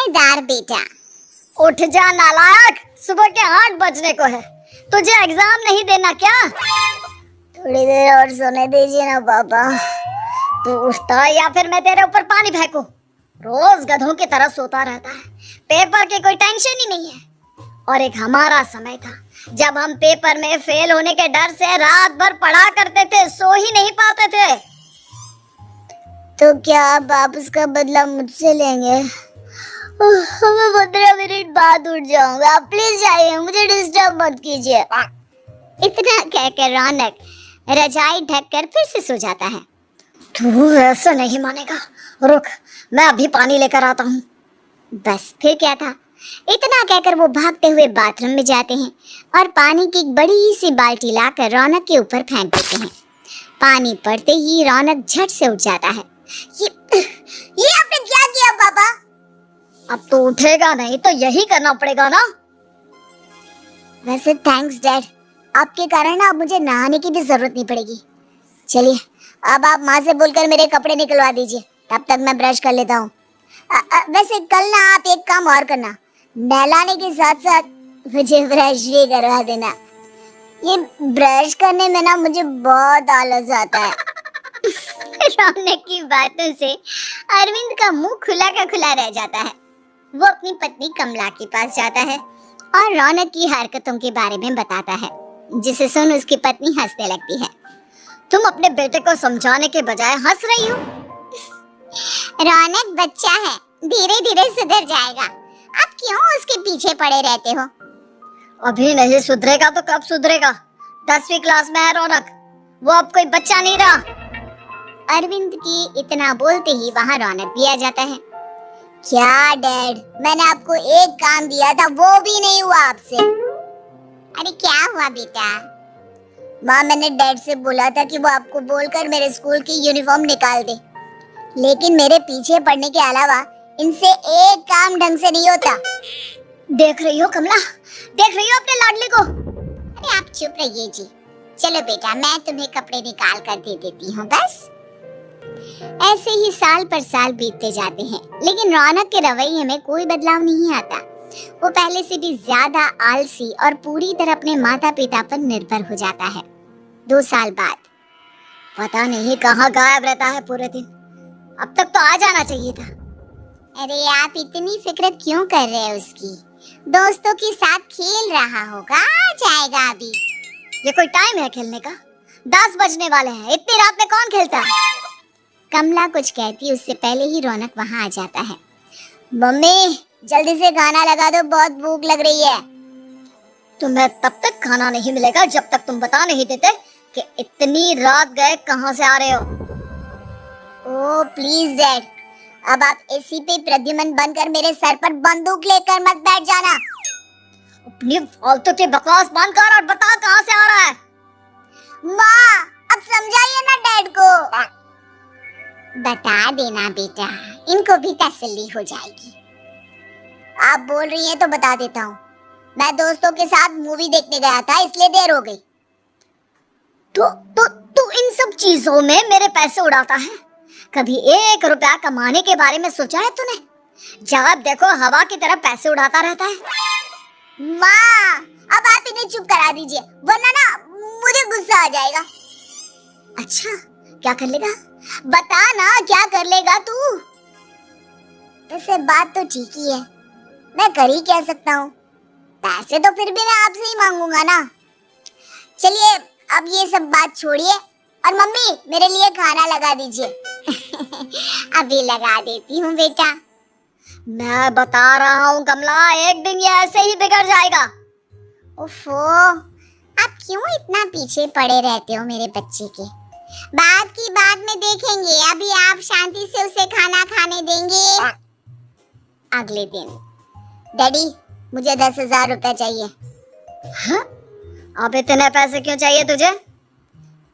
समझदार बेटा। उठ जा नालायक, सुबह के 8 बजने को है, तुझे एग्जाम नहीं देना क्या? थोड़ी देर और सोने दीजिए ना पापा। तू उठता है या फिर मैं तेरे ऊपर पानी फेंकूं? रोज गधों की तरह सोता रहता है, पेपर की कोई टेंशन ही नहीं है। और एक हमारा समय था जब हम पेपर में फेल होने के डर से रात भर पढ़ा करते थे, सो ही नहीं पाते थे। तो क्या आप उसका बदला मुझसे लेंगे? मैं 15 मिनट बाद उठ जाऊंगा, आप प्लीज जाइए, मुझे डिस्टर्ब मत कीजिए। इतना कहकर रौनक रजाई ढककर फिर से सो जाता है। तू ऐसा नहीं मानेगा, रुक मैं अभी पानी लेकर आता हूँ। बस फिर क्या था, इतना कहकर वो भागते हुए बाथरूम में जाते हैं और पानी की एक बड़ी सी बाल्टी लाकर रौनक के ऊपर फेंक देते हैं। पानी पड़ते ही रौनक झट से उठ जाता है। ये आपने क्या किया पापा? अब तो उठेगा नहीं तो यही करना पड़ेगा ना। वैसे थैंक्स डैड, आपके कारण ना अब मुझे नहाने की भी जरूरत नहीं पड़ेगी। चलिए अब आप माँ से बोलकर मेरे कपड़े निकलवा दीजिए, तब तक मैं ब्रश कर लेता हूँ। वैसे कल ना आप एक काम और करना, नहलाने के साथ साथ मुझे ब्रश भी करवा देना। ये ब्रश करने में ना मुझे बहुत आलस आता है। रौनक की बातों से अरविंद का मुंह खुला का खुला रह जाता है। वो अपनी पत्नी कमला के पास जाता है और रौनक की हरकतों के बारे में बताता है, जिसे सुन उसकी पत्नी हंसने लगती है। तुम अपने बेटे को समझाने के बजाय हंस रही हो। रौनक बच्चा है, धीरे धीरे सुधर जाएगा, आप क्यों उसके पीछे पड़े रहते हो? अभी नहीं सुधरेगा तो कब सुधरेगा? 10वीं क्लास में है रौनक, वो अब कोई बच्चा नहीं रहा। अरविंद की इतना बोलते ही वहाँ रौनक भी आ जाता है। क्या डैड, मैंने आपको एक काम दिया था वो भी नहीं हुआ आपसे। अरे क्या हुआ बेटा? माँ, मैंने डैड से बोला था कि वो आपको बोलकर मेरे स्कूल की यूनिफॉर्म निकाल दे, लेकिन मेरे पीछे पड़ने के अलावा इनसे एक काम ढंग से नहीं होता। देख रही हो कमला, देख रही हो अपने लाडले को? अरे आप चुप रहिए जी। चलो बेटा, मैं तुम्हें कपड़े निकाल कर दे देती हूँ। बस ऐसे ही साल पर साल बीतते जाते हैं, लेकिन रौनक के रवैये में कोई बदलाव नहीं आता। वो पहले से भी ज्यादा आलसी और पूरी तरह अपने माता पिता पर निर्भर हो जाता है। 2 साल बाद पता नहीं कहाँ गायब रहता है पूरे दिन, अब तक तो आ जाना चाहिए था। अरे आप इतनी फिक्र क्यों कर रहे हैं उसकी? दोस्तों के साथ खेल रहा होगा, आ जाएगा अभी। ये कोई टाइम है खेलने का? 10 बजने वाले हैं, इतनी रात में कौन खेलता है? कमला कुछ कहती उससे पहले ही रौनक वहाँ आ जाता है। मम्मी जल्दी से खाना लगा दो, बहुत भूख लग रही है। तुम्हें तब तक खाना नहीं मिलेगा जब तक तुम बता नहीं देते कि इतनी रात गए कहाँ से आ रहे हो। ओह प्लीज डैड, अब आप एसी पे प्रद्युमन बनकर मेरे सर पर बंदूक लेकर मत बैठ जाना। अपनी फालतू की बकवास बंद कर और बता कहाँ से आ रहा है। माँ अब समझाइए ना डैड को। बता देना बेटा, इनको भी तसल्ली हो जाएगी। आप बोल रही हैं तो बता देता हूँ, मैं दोस्तों के साथ मूवी देखने गया था, इसलिए देर हो गई। तो इन सब चीजों में मेरे पैसे उड़ाता है? कभी 1 रुपया कमाने के बारे में सोचा है तूने? जब देखो हवा की तरह पैसे उड़ाता रहता है। माँ अब आप इन्हें चुप करा दीजिए, वरना ना मुझे गुस्सा आ जाएगा। अच्छा क्या कर लेगा? बता ना क्या कर लेगा तू? वैसे बात तो ठीक ही है, मैं कर ही क्या सकता हूँ, पैसे तो फिर भी मैं आपसे ही मांगूंगा ना। चलिए अब ये सब बात छोड़िए और मम्मी मेरे लिए खाना लगा दीजिए। अभी लगा देती हूँ बेटा। मैं बता रहा हूँ कमला, एक दिन ये ऐसे ही बिगड़ जाएगा। ओफो, आप क्यों इतना पीछे पड़े रहते हो मेरे बच्चे के? बात की बात में देखेंगे, अभी आप शांति से उसे खाना खाने देंगे। अगले दिन, डैडी मुझे 10,000 रुपए चाहिए। हाँ? अब इतने पैसे क्यों चाहिए तुझे?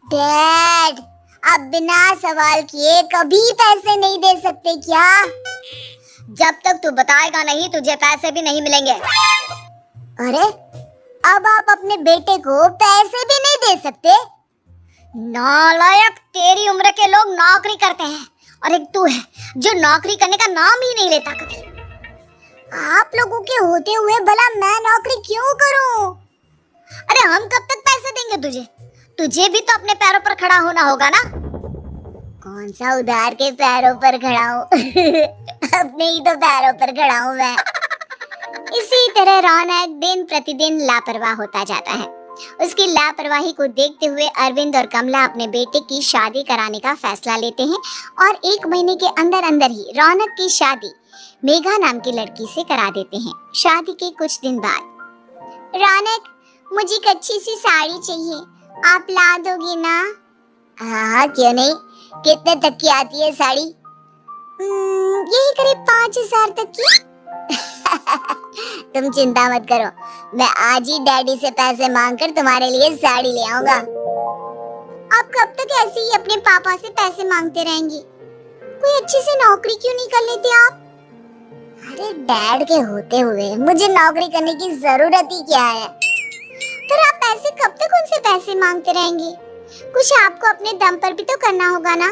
डैड आप बिना सवाल किए कभी पैसे नहीं दे सकते क्या? जब तक तू बताएगा नहीं तुझे पैसे भी नहीं मिलेंगे। अरे अब आप अपने बेटे को पैसे भी नहीं दे सकते? नालायक, तेरी उम्र के लोग नौकरी करते हैं और एक तू है जो नौकरी करने का नाम ही नहीं लेता कभी। आप लोगों के होते हुए भला मैं नौकरी क्यों करूं? अरे हम कब तक पैसे देंगे तुझे? तुझे भी तो अपने पैरों पर खड़ा होना होगा ना। कौन सा उधार के पैरों पर खड़ा हूँ? अपने ही तो पैरों पर खड़ा हूँ मैं। इसी तरह रौनक दिन प्रतिदिन लापरवाह होता जाता है। उसकी लापरवाही को देखते हुए अरविंद और कमला अपने बेटे की शादी कराने का फैसला लेते हैं और 1 महीने के अंदर अंदर ही रौनक की शादी मेघा नाम की लड़की से करा देते हैं। शादी के कुछ दिन बाद, रौनक मुझे एक अच्छी सी साड़ी चाहिए, आप ला दोगी ना? हाँ क्यों नहीं। कितने तक की आती है साड़ी? यही करीब 5,000 तक की। तुम चिंता मत करो, मैं आज ही डैडी से पैसे मांगकर तुम्हारे लिए साड़ी ले आऊंगा। आप कब तक ऐसे ही अपने पापा से पैसे मांगते रहेंगे? कोई अच्छी सी नौकरी क्यों नहीं कर लेते आप? अरे डैड के होते हुए मुझे नौकरी करने की जरूरत ही क्या है? पर आप ऐसे कब तक उनसे पैसे मांगते रहेंगे? कुछ आपको अपने दम पर भी तो करना होगा ना।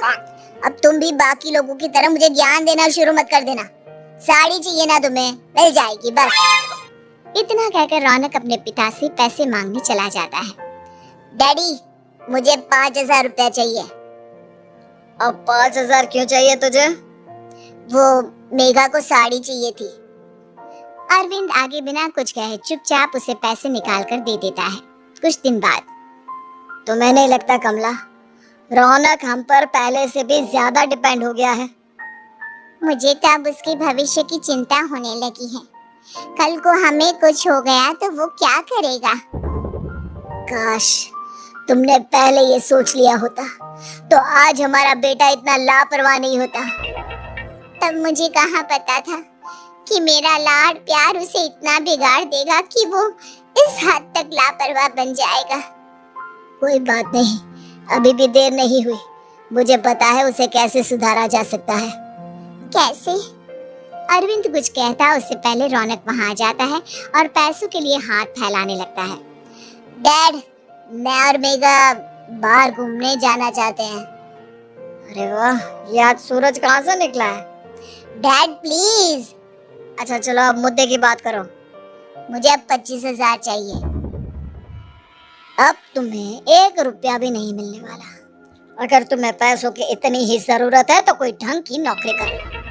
अब तुम भी बाकी लोगों की तरह मुझे ज्ञान देना शुरू मत कर देना। साड़ी चाहिए ना तुम्हें, मिल जाएगी बस। इतना कहकर रौनक अपने पिता से पैसे मांगने चला जाता है। डैडी मुझे 5,000 रुपया चाहिए। अब 5,000 क्यों चाहिए तुझे? वो मेघा को साड़ी चाहिए थी। अरविंद आगे बिना कुछ कहे चुपचाप उसे पैसे निकाल कर दे देता है। कुछ दिन बाद, तुम्हें नहीं लगता कमला, रौनक हम पर पहले से भी ज्यादा डिपेंड हो गया है? मुझे तो अब उसके भविष्य की चिंता होने लगी है। कल को हमें कुछ हो गया तो वो क्या करेगा? काश तुमने पहले ये सोच लिया होता तो आज हमारा बेटा इतना लापरवाह नहीं होता। तब मुझे कहाँ पता था कि मेरा लाड प्यार उसे इतना बिगाड़ देगा कि वो इस हद तक लापरवाह बन जाएगा। कोई बात नहीं, अभी भी देर नहीं हुई। मुझे पता है उसे कैसे सुधारा जा सकता है। कैसे? अरविंद कुछ कहता उससे पहले रौनक वहां आ जाता है और पैसों के लिए हाथ फैलाने लगता है। डैड, मैं और मेघा बाहर घूमने जाना चाहते हैं। अरे वाह, ये आज सूरज कहाँ से निकला है? Dad please. अच्छा चलो अब मुद्दे की बात करो। मुझे अब 25,000 चाहिए। अब तुम्हें 1 रुपया भी नहीं मिलने वाला। अगर तुम्हें पैसों की इतनी ही जरूरत है तो कोई ढंग की नौकरी कर लो।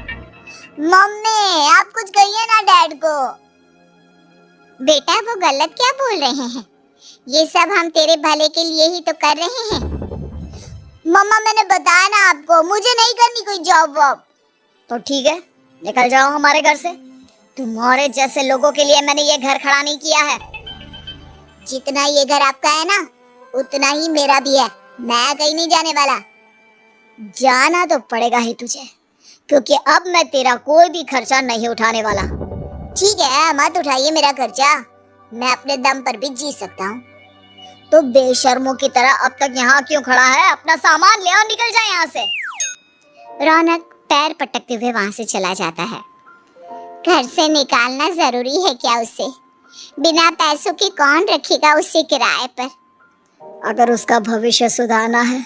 मम्मी आप कुछ कहिए ना डैड को। बेटा वो गलत क्या बोल रहे हैं? ये सब हम तेरे भले के लिए ही तो कर रहे हैं। मम्मा मैंने बताया ना आपको, मुझे नहीं करनी कोई जॉब वॉब। तो ठीक है, निकल जाओ हमारे घर से। तुम्हारे जैसे लोगों के लिए मैंने ये घर खड़ा नहीं किया है। जितना ये घर आपका है ना उतना ही मेरा भी है। मैं कहीं नहीं जाने वाला। जाना तो पड़ेगा ही तुझे, क्योंकि अब मैं तेरा कोई भी खर्चा नहीं उठाने वाला। ठीक है, मत उठाइए मेरा खर्चा, मैं अपने दम पर भी जी सकता हूँ। तो बेशर्मों की तरह अब तक यहाँ क्यों खड़ा है? अपना सामान ले और निकल जाए यहाँ से। रौनक पैर पटकते हुए वहां से चला जाता है। घर से निकालना जरूरी है क्या उसे? बिना पैसों के कौन रखेगा उसे किराए पर? अगर उसका भविष्य सुधारना है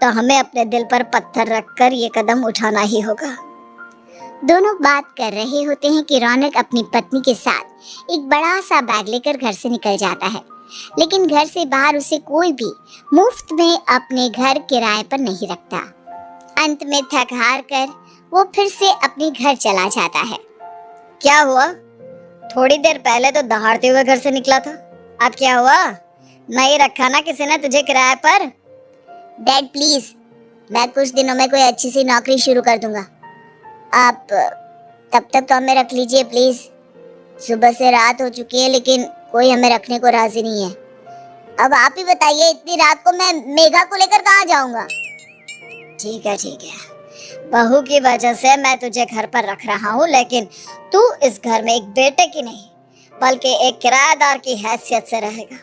तो हमें अपने दिल पर पत्थर रखकर ये कदम उठाना ही होगा। दोनों बात कर रहे होते हैं कि रौनक अपनी पत्नी के साथ एक बड़ा सा बैग लेकर घर से निकल जाता है, लेकिन घर से बाहर उसे कोई भी मुफ्त में अपने घर किराए पर नहीं रखता। अंत में थक हार कर वो फिर से अपने घर चला जाता है। क्या हुआ? थोड़ी देर पहले तो दहाड़ते हुए घर से निकला था, अब क्या हुआ? नहीं रखा ना किसी ने तुझे किराए पर? डैड प्लीज, मैं कुछ दिनों में कोई अच्छी सी नौकरी शुरू कर दूंगा। आप तब तक तो हमें रख लीजिए प्लीज। सुबह से रात हो चुकी है लेकिन कोई हमें रखने को राजी नहीं है। अब आप ही बताइए, इतनी रात को मैं मेघा को लेकर कहाँ जाऊंगा? ठीक है ठीक है, बहू की वजह से मैं तुझे घर पर रख रहा हूँ, लेकिन तू इस घर में एक बेटे की नहीं बल्कि एक किराएदार की हैसियत से रहेगा।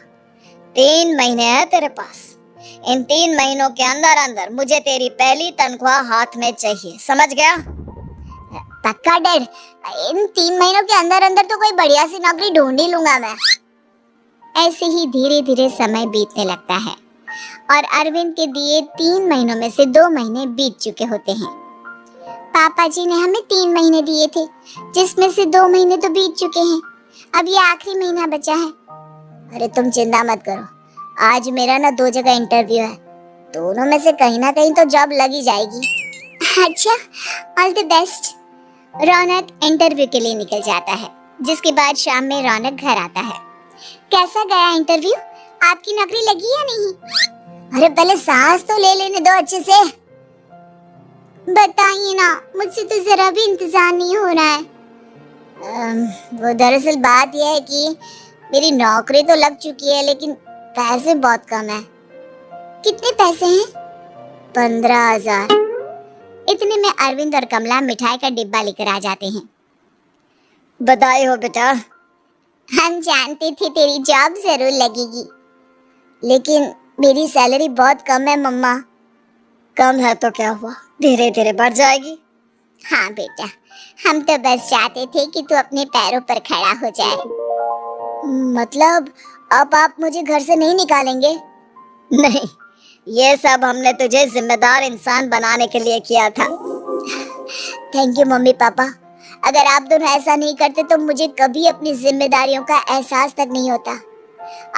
3 महीने है तेरे पास। इन 3 महीनों के अंदर अंदर मुझे तेरी पहली तनख्वाह हाथ में चाहिए, समझ गया? पक्का डैड, इन 3 महीनों के अंदर अंदर तो कोई बढ़िया सी नौकरी ढूंढ ही लूंगा मैं। ऐसे ही धीरे धीरे समय बीतने लगता है और अरविंद के दिए 3 महीनों में से 2 महीने बीत चुके होते हैं। पापा जी ने हमें 3 महीने दिए थे, जिसमें से 2 महीने तो बीत चुके हैं। अब ये आखिरी महीना बचा है। अरे तुम चिंता मत करो, आज मेरा ना 2 जगह इंटरव्यू है, दोनों में से कहीं ना कहीं तो जॉब लगी जाएगी। अच्छा, all the best. Raunak interview के लिए निकल जाता है, जिसके बाद शाम में रौनक घर आता है। कैसा गया इंटरव्यू? आपकी नौकरी लगी या नहीं? अरे पहले सांस तो ले लेने दो अच्छे से। बताइए ना, मुझसे तो जरा भी इंतजार नहीं हो रहा है। वो दरअसल बात यह है कि मेरी नौकरी तो लग चुकी है, लेकिन पैसे बहुत कम है। कितने पैसे हैं? 15,000। इतने में अरविंद और कमला मिठाई का डिब्बा लेकर आ जाते हैं। बधाई हो बेटा। हम जानते थे तेरी जॉब जरूर लगेगी, लेकिन मेरी सैलरी बहुत कम है मम्मा। कम है तो क्या हुआ, धीरे धीरे बढ़ जाएगी। हाँ बेटा, हम तो बस चाहते थे कि तू अपने पैरों पर खड़ा हो जाए। मतलब अब आप मुझे घर से नहीं निकालेंगे? नहीं, ये सब हमने तुझे जिम्मेदार इंसान बनाने के लिए किया था। Thank you mummy papa. अगर आप दोनों ऐसा नहीं करते तो मुझे कभी अपनी जिम्मेदारियों का एहसास तक नहीं होता।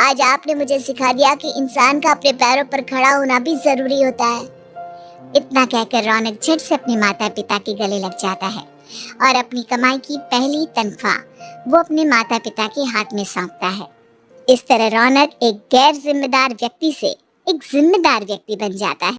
आज आपने मुझे सिखा दिया कि इंसान का अपने पैरों पर खड़ा होना भी जरूरी होता है। इतना कहकर रौनक झट से अपने माता पिता के गले लग जाता है और अपनी कमाई की पहली तनख्वाह वो अपने माता पिता के हाथ में सौंपता है। इस तरह रौनक एक गैर जिम्मेदार व्यक्ति से एक जिम्मेदार व्यक्ति बन जाता है।